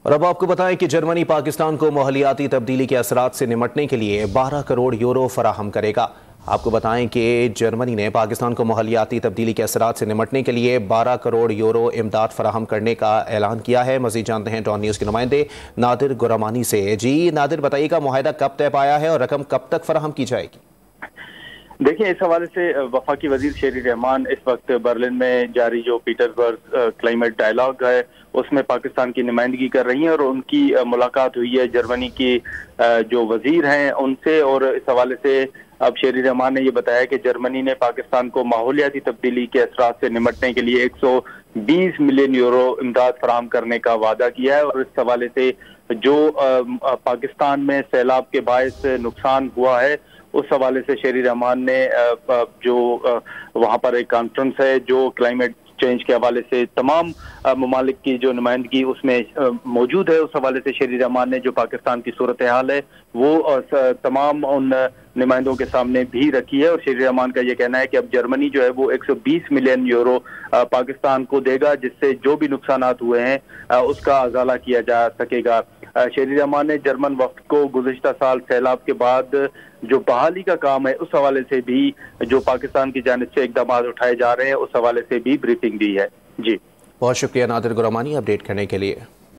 और अब आपको बताएं कि जर्मनी पाकिस्तान को माहौलियाती तब्दीली के असरात से निमटने के लिए 12 करोड़ यूरो फराहम करेगा। आपको बताएं कि जर्मनी ने पाकिस्तान को माहौलियाती तब्दीली के असरात से निमटने के लिए 12 करोड़ यूरो इमदाद फराहम करने का ऐलान किया है। मजीद जानते हैं डॉन न्यूज़ के नुमाइंदे नादिर गुरामानी से। जी नादिर, बताइएगा मुआहदा कब तय पाया है और रकम कब तक फराहम की जाएगी? देखिए, इस हवाले से वफाकी वजीर शेरी रहमान इस वक्त बर्लिन में जारी जो पीटर्सबर्ग क्लाइमेट डायलॉग है उसमें पाकिस्तान की नुमाइंदगी कर रही हैं और उनकी मुलाकात हुई है जर्मनी की जो वजीर हैं उनसे। और इस हवाले से अब शेरी रहमान ने ये बताया कि जर्मनी ने पाकिस्तान को माहौलियाती तब्दीली के असरात से निमटने के लिए 120 मिलियन यूरो इमदाद फराहम करने का वादा किया है। और इस हवाले से जो पाकिस्तान में सैलाब के बायस नुकसान हुआ है उस हवाले से शेरी रहमान ने जो वहाँ पर एक कॉन्फ्रेंस है जो क्लाइमेट चेंज के हवाले से तमाम ममालिक की जो नुमाइंदगी उसमें मौजूद है, उस हवाले से शेरी रहमान ने जो पाकिस्तान की सूरत हाल है वो तमाम उन नुमाइंदों के सामने भी रखी है। और शेरी रहमान का ये कहना है कि अब जर्मनी जो है वो 120 मिलियन यूरो पाकिस्तान को देगा, जिससे जो भी नुकसानात हुए हैं उसका अजाला किया जा सकेगा। शेरी रहमान ने जर्मन वफ्द को गुज़िश्ता साल सैलाब के बाद जो बहाली का काम है उस हवाले से भी जो पाकिस्तान की जानिब से इकदाम उठाए जा रहे हैं उस हवाले से भी ब्रीफिंग दी है। जी, बहुत शुक्रिया नादिर गुरामानी अपडेट करने के लिए।